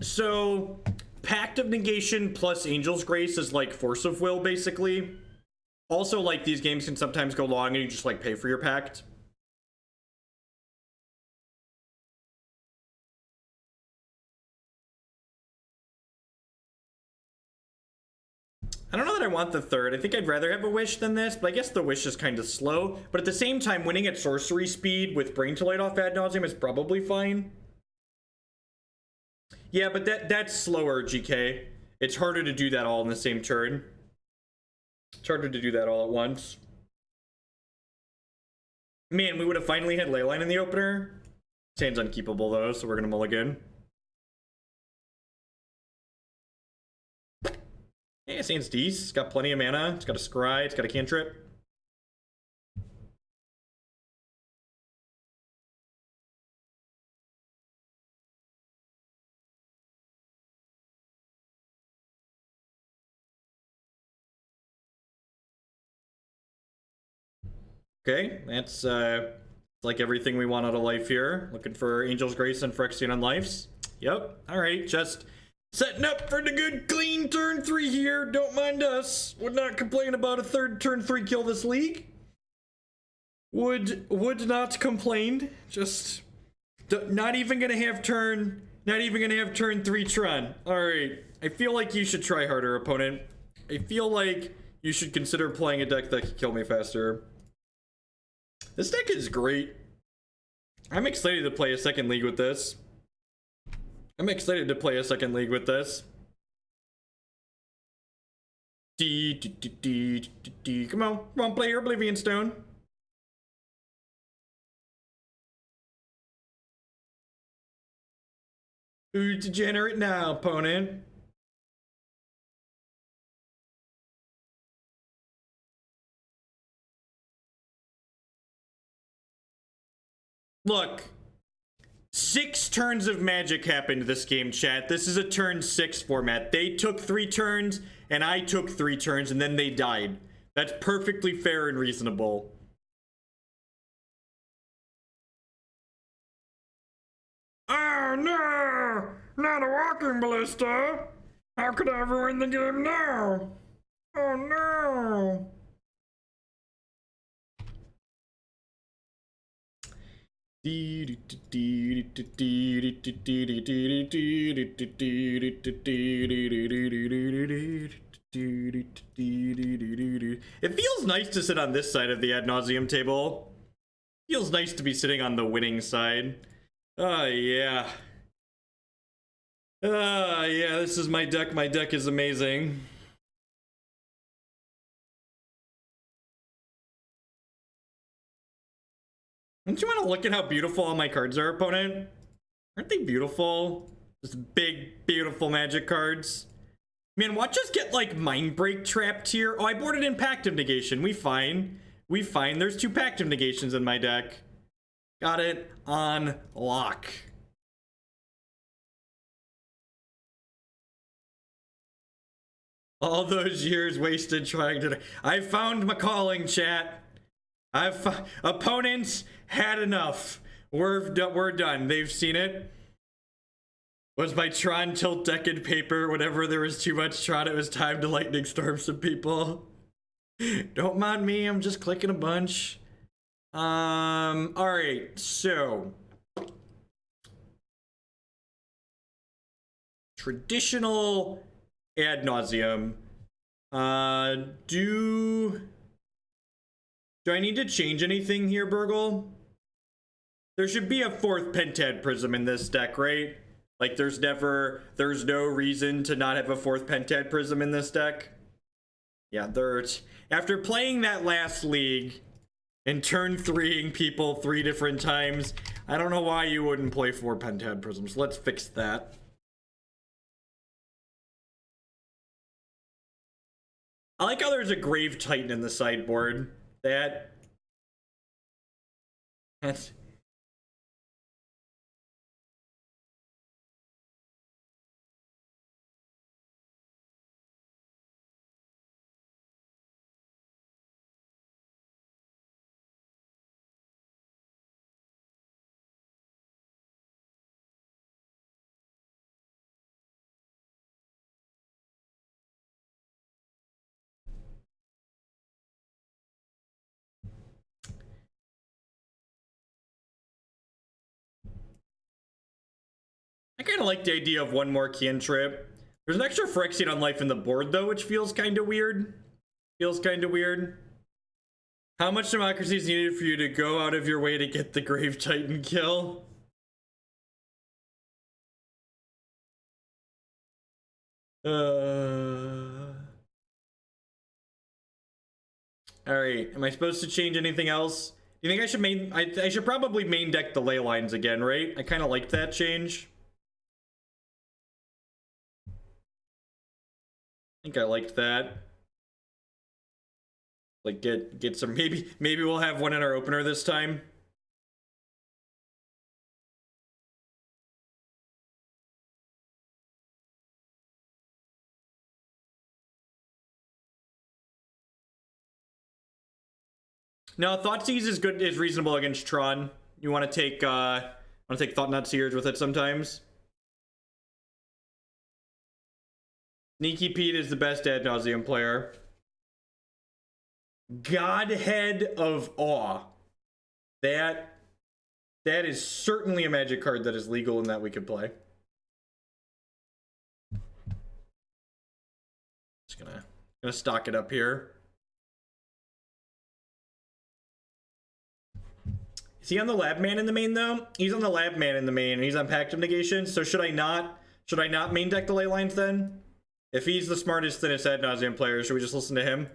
Speaker 1: So, Pact of Negation plus Angel's Grace is like Force of Will, basically. Also, like, these games can sometimes go long and you just, like, pay for your Pact. I don't know that I want the third. I think I'd rather have a Wish than this, but I guess the Wish is kind of slow. But at the same time, winning at sorcery speed with Bring to Light off Ad Nauseam is probably fine. Yeah, but that's slower, GK. It's harder to do that all in the same turn. It's harder to do that all at once. Man, we would have finally had Leyline in the opener. Sand's unkeepable though, so we're gonna mulligan. Yeah, Sand's decent. It's got plenty of mana. It's got a scry. It's got a cantrip. Okay, that's like everything we want out of life here. Looking for Angel's Grace and Phyrexian Unlifes. Yep. All right, just setting up for the good, clean turn 3 here. Don't mind us. Would not complain about a third turn 3 kill this league. Would not complain. Just not even gonna have turn 3 Tron. All right. I feel like you should try harder, opponent. I feel like you should consider playing a deck that can kill me faster. This deck is great. I'm excited to play a second league with this. Come on, play your Oblivion Stone. Who's degenerate now, opponent? Look, 6 turns of magic happened this game, chat. This is a turn 6 format. They took 3 turns, and I took 3 turns, and then they died. That's perfectly fair and reasonable. Oh no! Not a walking ballista! How could I ever win the game now? Oh no! It feels nice to sit on this side of the Ad Nauseam table. Feels nice to be sitting on the winning side. Yeah. Yeah, this is my deck. My deck is amazing. Don't you want to look at how beautiful all my cards are, opponent? Aren't they beautiful? Just big, beautiful magic cards. Man, watch us get, like, Mind Break trapped here. Oh, I boarded in Pact of Negation. We fine. There's 2 Pact of Negations in my deck. Got it on lock. All those years wasted trying to... I found my calling, chat. Opponents had enough. We're done. They've seen it. Was my Tron tilt deck in paper? Whenever there was too much Tron, it was time to lightning storm some people. Don't mind me. I'm just clicking a bunch. All right. So traditional Ad Nauseam. Do I need to change anything here, Burgle? There should be a 4th Pentad Prism in this deck, right? Like, there's no reason to not have a 4th Pentad Prism in this deck. Yeah, after playing that last league and turn 3ing people 3 different times, I don't know why you wouldn't play 4 Pentad Prisms. Let's fix that. I like how there's a Grave Titan in the sideboard. That's I kind of like the idea of one more cantrip. There's an extra Phyrexian Unlife in the board, though, which feels kind of weird. How much democracy is needed for you to go out of your way to get the Grave Titan kill? Alright, am I supposed to change anything else? Do you think I should I should probably main deck the ley lines again, right? I kind of liked that change. I think I liked that. Like, get some, maybe we'll have one in our opener this time. No, Thoughtseize is good, is reasonable against Tron. You want to take Thoughtseers with it sometimes. Sneaky Pete is the best Ad Nauseam player. Godhead of Awe. That is certainly a Magic card that is legal and that we could play. Just gonna stock it up here. Is he on the Lab Man in the main though? He's on the Lab Man in the main and he's on Pact of Negation. So should I not main deck the ley lines then? If he's the smartest, thinnest Ad Nauseam player, should we just listen to him?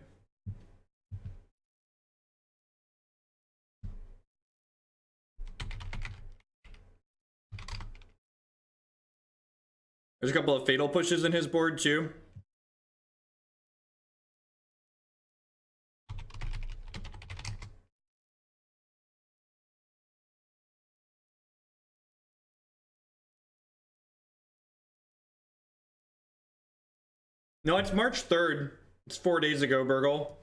Speaker 1: There's a couple of fatal pushes in his board too. No, it's March 3rd. It's 4 days ago, Burgle.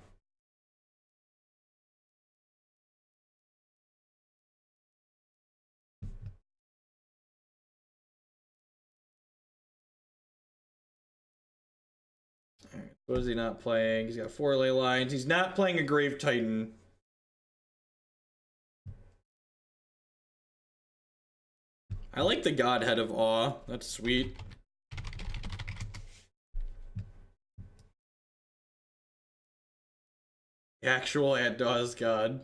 Speaker 1: Alright, what is he not playing? He's got 4 ley lines. He's not playing a Grave Titan. I like the Godhead of Awe. That's sweet. Actual Ad-Daw's God.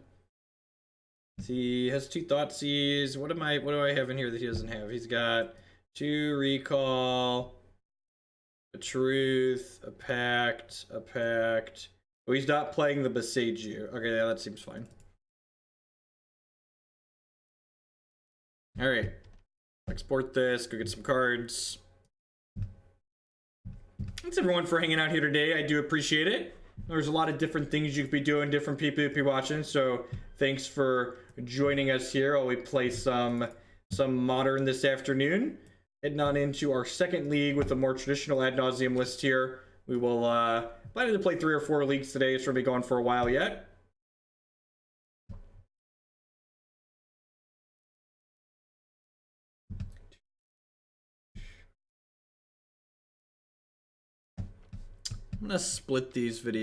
Speaker 1: He has 2 Thoughtseizes. What do I have in here that he doesn't have? He's got 2 Recall, a Truth, a Pact. Oh, he's not playing the Besage You. Okay, yeah, that seems fine. Alright. Export this, go get some cards. Thanks everyone for hanging out here today. I do appreciate it. There's a lot of different things you could be doing, different people you could be watching, so thanks for joining us here while we play some Modern this afternoon. Heading on into our second league with a more traditional Ad Nauseam list here. We will plan to play 3 or 4 leagues today, so we'll be going for a while yet. I'm gonna split these videos.